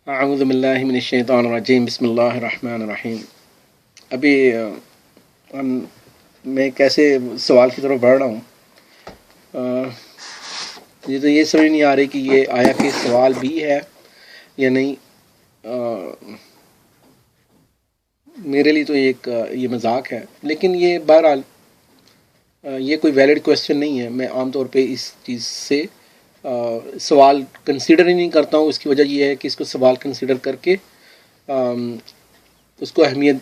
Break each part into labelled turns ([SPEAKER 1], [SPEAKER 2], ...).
[SPEAKER 1] اعوذ باللہ من الشیطان الرجیم بسم اللہ الرحمن الرحیم۔ ابھی میں کیسے سوال کی طرف بڑھ رہا ہوں، مجھے تو یہ سمجھ نہیں آ رہی کہ یہ آیا کہ سوال بھی ہے یا نہیں۔ میرے لیے تو یہ مذاق ہے، لیکن یہ بہرحال یہ کوئی ویلڈ کویسچن نہیں ہے۔ میں عام طور پہ اس چیز سے سوال کنسیڈر ہی نہیں کرتا ہوں۔ اس کی وجہ یہ ہے کہ اس کو سوال کنسیڈر کر کے اس کو اہمیت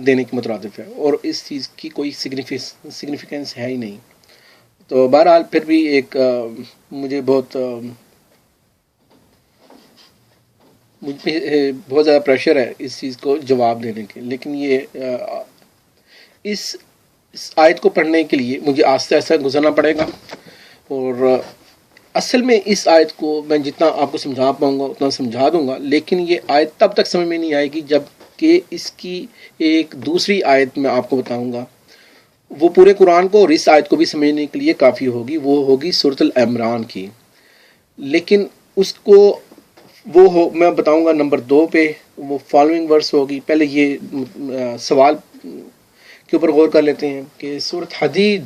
[SPEAKER 1] دینے کے مترادف ہے، اور اس چیز کی کوئی سگنیفیکنس ہے ہی نہیں۔ تو بہرحال پھر بھی مجھے بہت زیادہ پریشر ہے اس چیز کو جواب دینے کے، لیکن اس آیت کو پڑھنے کے لیے مجھے آہستہ آہستہ گزرنا پڑے گا، اور اصل میں اس آیت کو میں جتنا آپ کو سمجھا پاؤں گا اتنا سمجھا دوں گا، لیکن یہ آیت تب تک سمجھ میں نہیں آئے گی جب کہ اس کی ایک دوسری آیت میں آپ کو بتاؤں گا، وہ پورے قرآن کو اور اس آیت کو بھی سمجھنے کے لیے کافی ہوگی۔ وہ ہوگی سورۃ العمران کی، لیکن اس کو میں بتاؤں گا نمبر 2 پہ، وہ فالوئنگ ورس ہوگی۔ پہلے یہ سوال کے اوپر غور کر لیتے ہیں کہ سورۃ حدید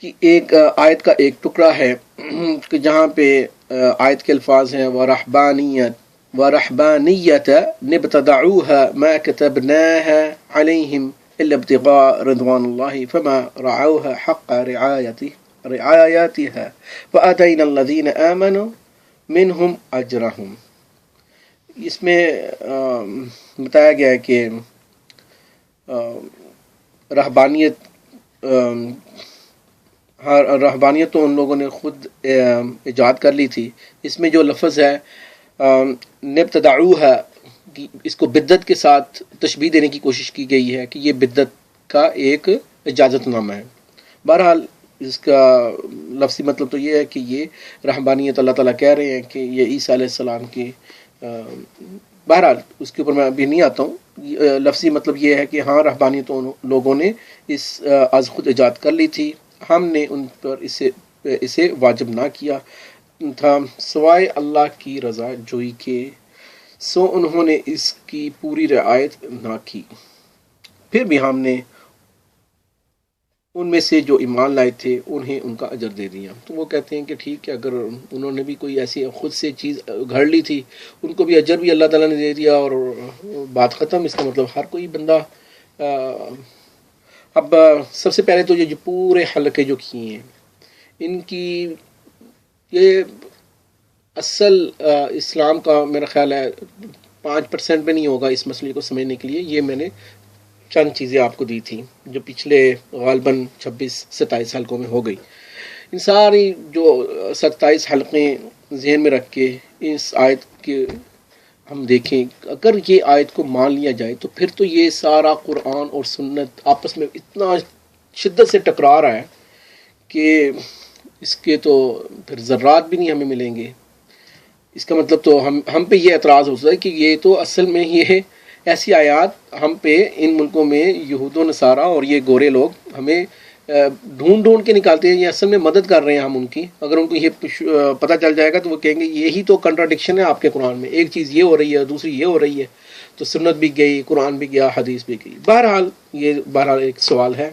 [SPEAKER 1] کی ایک آیت کا ایک ٹکڑا ہے کہ جہاں پہ آیت کے الفاظ ہیں وَرَحْبَانِيَّةَ نِبْتَدَعُوهَا مَا كَتَبْنَاهَا عَلَيْهِمْ إِلَّا ابْتِغَاءَ رِضْوَانِ اللَّهِ فَمَا رَعَوْهَا حَقَّ رِعَايَتِهَا وَآتَيْنَا الَّذِينَ آمَنُوا مِنْهُمْ أَجْرَهُمْ۔ اس میں بتایا گیا ہے کہ رہبانیت تو ان لوگوں نے خود ایجاد کر لی تھی۔ اس میں جو لفظ ہے نبتدعوها، اس کو بدعت کے ساتھ تشبیہ دینے کی کوشش کی گئی ہے کہ یہ بدعت کا ایک اجازت نامہ ہے۔ بہرحال اس کا لفظی مطلب تو یہ ہے کہ یہ رہبانیت اللہ تعالیٰ کہہ رہے ہیں کہ یہ عیسیٰ علیہ السلام کی، بہرحال اس کے اوپر میں ابھی نہیں آتا ہوں۔ لفظی مطلب یہ ہے کہ ہاں رہبانیت تو لوگوں نے از خود ایجاد کر لی تھی، ہم نے ان پر اسے واجب نہ کیا تھا سوائے اللہ کی رضا جوئی کے، سو انہوں نے اس کی پوری رعایت نہ کی، پھر بھی ہم نے ان میں سے جو ایمان لائے تھے انہیں ان کا اجر دے دیا۔ تو وہ کہتے ہیں کہ ٹھیک ہے، اگر انہوں نے بھی کوئی ایسی خود سے چیز گھڑ لی تھی، ان کو بھی اجر بھی اللہ تعالیٰ نے دے دیا، اور بات ختم۔ اس کا مطلب ہر کوئی بندہ اب سب سے پہلے تو یہ جو پورے حلقے جو کیے ہیں، ان کی یہ اصل اسلام کا میرا خیال ہے 5% بھی نہیں ہوگا اس مسئلے کو سمجھنے کے لیے۔ یہ میں نے چند چیزیں آپ کو دی تھیں جو پچھلے غالباً 26-27 حلقوں میں ہو گئی۔ ان ساری جو 27 حلقیں ذہن میں رکھ کے اس آیت کے ہم دیکھیں، اگر یہ آیت کو مان لیا جائے تو پھر تو یہ سارا قرآن اور سنت آپس میں اتنا شدت سے ٹکرا رہا ہے کہ اس کے تو پھر ذرات بھی نہیں ہمیں ملیں گے۔ اس کا مطلب تو ہم پہ یہ اعتراض ہو سکتا ہے کہ یہ تو اصل میں یہ ایسی آیات ہم پہ ان ملکوں میں یہود و نصارہ اور یہ گورے لوگ ہمیں ڈھونڈ کے نکالتے ہیں، یہ اصل میں مدد کر رہے ہیں ہم ان کی۔ اگر ان کو یہ پتہ چل جائے گا تو وہ کہیں گے یہی تو کنٹراڈکشن ہے آپ کے قرآن میں، ایک چیز یہ ہو رہی ہے دوسری یہ ہو رہی ہے، تو سنت بھی گئی، قرآن بھی گیا، حدیث بھی گئی۔ بہرحال ایک سوال ہے۔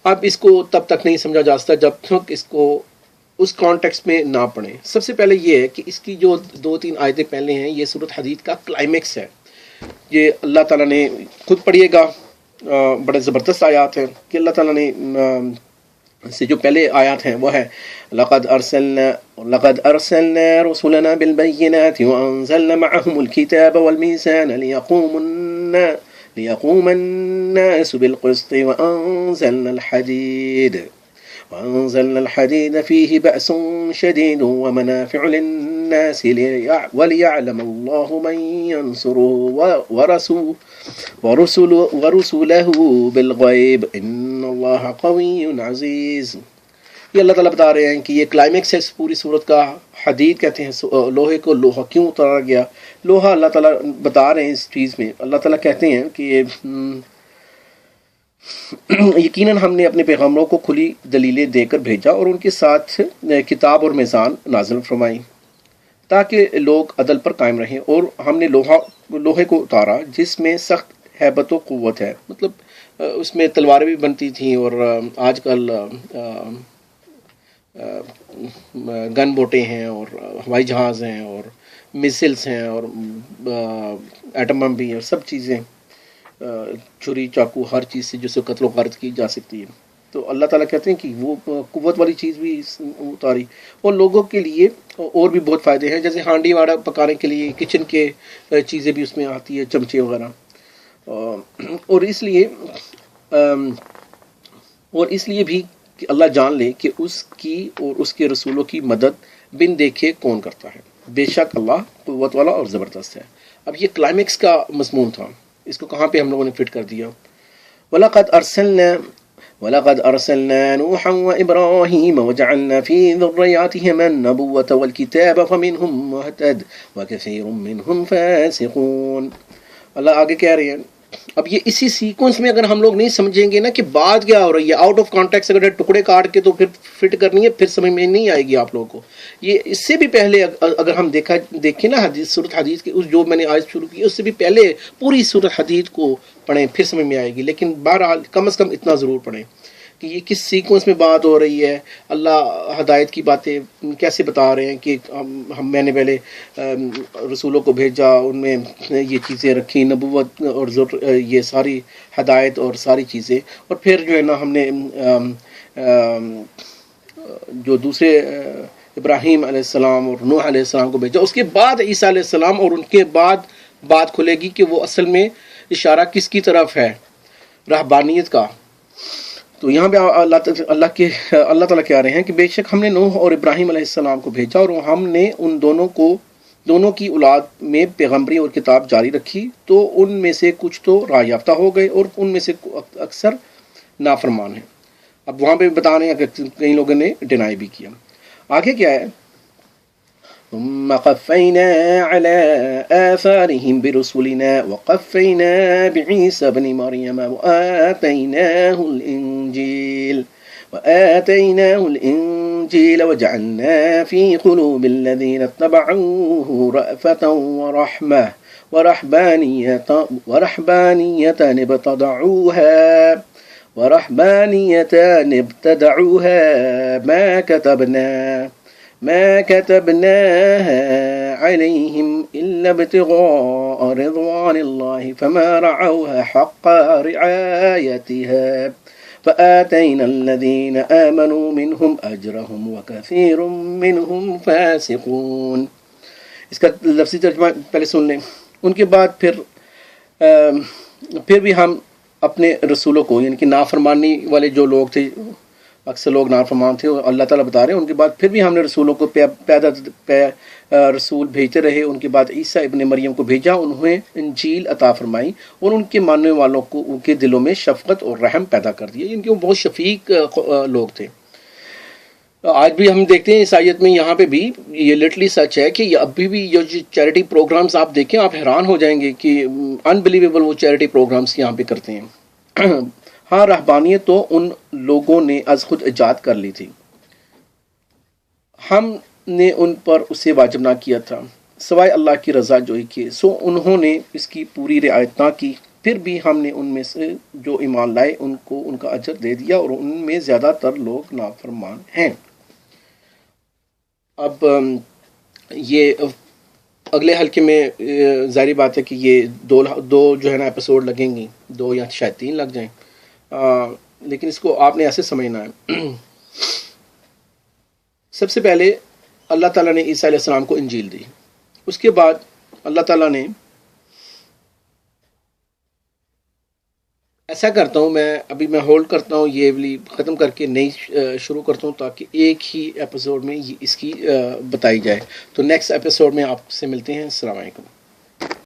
[SPEAKER 1] اب اس کو تب تک نہیں سمجھا جا سکتا جب تک اس کو اس کانٹیکسٹ میں نہ پڑھیں۔ سب سے پہلے یہ ہے کہ اس کی جو 2-3 آیتیں پہلے ہیں، یہ سورۃ حدید کا کلائمیکس ہے۔ یہ اللہ تعالیٰ نے خود پڑھیے گا، بڑے زبردست آیات ہیں کہ اللہ تعالیٰ نے سے جو پہلے آیات ہیں وہ ہے لَقَدْ أَرْسَلْنَا رُسُلَنَا بِالْبَيِّنَاتِ وَأَنزَلْنَا مَعَهُمُ الْكِتَابَ وَالْمِيزَانَ لِيَقُومَ النَّاسُ بِالْقِسْطِ وَأَنزَلْنَا الْحَدِيدَ فِيهِ بَأْسٌ شَدِيدٌ وَمَنَافِعُ لِلنَّاسِ وَلِيَعْلَمَ اللَّهُ مَن يَنصُرُهُ وَرُسُلَهُ بِالْغَيْبِ إِنَّ اللَّهَ قَوِيٌّ عَزِيزٌ۔ یہ اللہ تعالیٰ بتا رہے ہیں کہ یہ کلائمیکس ہے اس پوری صورت کا۔ حدید کہتے ہیں لوہے کو، لوہا کیوں اتارا گیا؟ لوہا اللہ تعالیٰ بتا رہے ہیں اس چیز میں، اللہ تعالیٰ کہتے ہیں کہ یقیناً ہم نے اپنے پیغمبروں کو کھلی دلیلیں دے کر بھیجا اور ان کے ساتھ کتاب اور میزان نازل فرمائی تاکہ لوگ عدل پر قائم رہیں، اور ہم نے لوہے کو اتارا جس میں سخت ہیبت و قوت ہے، مطلب اس میں تلواریں بھی بنتی تھیں، اور آج کل گن بوٹیں ہیں اور ہوائی جہاز ہیں اور میسلس ہیں اور ایٹم بم بھی ہیں، سب چیزیں، چھری چاقو ہر چیز سے جس سے قتل و غارت کی جا سکتی ہے۔ تو اللہ تعالیٰ کہتے ہیں کہ وہ قوت والی چیز بھی اتاری، اور لوگوں کے لیے اور بھی بہت فائدے ہیں، جیسے ہانڈی واڑا پکانے کے لیے کچن کے چیزیں بھی اس میں آتی ہے، چمچے وغیرہ، اور اس لیے بھی کہ اللہ جان لے کہ اس کی اور اس کے رسولوں کی مدد بن دیکھے کون کرتا ہے، بے شک اللہ قوت والا اور زبردست ہے۔ اب یہ کلائمیکس کا مضمون تھا، اس کو کہاں پہ ہم لوگوں نے فٹ کر دیا؟ وَلَقَدْ أَرْسَلْنَا نُوحًا وَإِبْرَاهِيمَ وَجَعَلْنَا فِي ذُرِّيَّتِهِمَا النُّبُوَّةَ وَالْكِتَابَ فَمِنْهُمْ مُهْتَدٍ وَكَثِيرٌ مِّنْهُمْ فَاسِقُونَ۔ اللہ آگے کہہ رہے ہیں، اب یہ اسی سیکوینس میں اگر ہم لوگ نہیں سمجھیں گے نا کہ بات کیا ہو رہی ہے، آؤٹ آف کانٹیکس اگر ٹکڑے کاٹ کے تو پھر فٹ کرنی ہے، پھر سمجھ میں نہیں آئے گی آپ لوگوں کو۔ یہ اس سے بھی پہلے اگر ہم دیکھیں نا سورۃ حدید کی، اس جو میں نے آج شروع کی، اس سے بھی پہلے پوری سورۃ حدید کو پڑھیں، پھر سمجھ میں آئے گی، لیکن بہرحال کم از کم اتنا ضرور پڑھیں کہ یہ کس سیکوینس میں بات ہو رہی ہے، اللہ ہدایت کی باتیں کیسے بتا رہے ہیں کہ میں نے پہلے رسولوں کو بھیجا، ان میں یہ چیزیں رکھی، نبوت اور یہ ساری ہدایت اور ساری چیزیں، اور پھر جو ہے نا ہم نے جو دوسرے ابراہیم علیہ السلام اور نوح علیہ السلام کو بھیجا، اس کے بعد عیسیٰ علیہ السلام، اور ان کے بعد بات کھلے گی کہ وہ اصل میں اشارہ کس کی طرف ہے، رہبانیت کا۔ تو یہاں پہ اللہ تعالیٰ کہہ رہے ہیں کہ بے شک ہم نے نوح اور ابراہیم علیہ السلام کو بھیجا، اور ہم نے ان دونوں کی اولاد میں پیغمبری اور کتاب جاری رکھی، تو ان میں سے کچھ تو راہ یافتہ ہو گئے اور ان میں سے اکثر نافرمان ہیں۔ اب وہاں پہ بتا رہے ہیں کہ کئی لوگوں نے ڈینائی بھی کیا۔ آگے کیا ہے؟ ثم قفينا على آثارهم برسلنا وقفينا بعيسى ابن مريم وآتيناه الإنجيل وجعلنا في قلوب الذين اتبعوه رأفة ورحبانية ابتدعوها ما كتبناها عليهم إلا ابتغاء رضوان الله فما رعوها حق رعايتها فآتينا الذين آمنوا منهم أجرهم وكثير منهم فاسقون۔ اس کا لفظی ترجمہ پہلے سن لیں، ان کے بعد پھر بھی ہم اپنے رسولوں کو، یعنی کہ نافرمانی والے جو لوگ تھے، اکثر لوگ نافرمان تھے، اور اللہ تعالیٰ بتا رہے ہیں ان کے بعد پھر بھی ہم نے رسولوں کو رسول بھیجتے رہے۔ ان کے بعد عیسیٰ ابن مریم کو بھیجا، انہیں انجیل عطا فرمائی، اور ان کے ماننے والوں کو ان کے دلوں میں شفقت اور رحم پیدا کر دیا، ان کے وہ بہت شفیق لوگ تھے۔ آج بھی ہم دیکھتے ہیں اس آیت میں، یہاں پہ بھی یہ لٹرلی سچ ہے کہ ابھی بھی جو چیریٹی پروگرامز آپ دیکھیں آپ حیران ہو جائیں گے کہ انبلیویبل وہ چیریٹی پروگرامز یہاں پہ کرتے ہیں۔ ہاں، رہبانیت تو ان لوگوں نے از خود ایجاد کر لی تھی، ہم نے ان پر اسے واجب نہ کیا تھا سوائے اللہ کی رضا جوئی کے، سو انہوں نے اس کی پوری رعایت نہ کی، پھر بھی ہم نے ان میں سے جو ایمان لائے ان کو ان کا اجر دے دیا، اور ان میں زیادہ تر لوگ نافرمان ہیں۔ اب یہ اگلے حلقے میں ظاہری بات ہے کہ یہ دو جو ہے نا ایپیسوڈ لگیں گی، 2 یا شاید 3 لگ جائیں، لیکن اس کو آپ نے ایسے سمجھنا ہے۔ سب سے پہلے اللہ تعالیٰ نے عیسیٰ علیہ السلام کو انجیل دی، اس کے بعد اللہ تعالیٰ نے، ایسا کرتا ہوں میں ہولڈ کرتا ہوں، یہ والی ختم کر کے نئی شروع کرتا ہوں تاکہ ایک ہی ایپیسوڈ میں اس کی بتائی جائے۔ تو نیکسٹ ایپیسوڈ میں آپ سے ملتے ہیں۔ السلام علیکم۔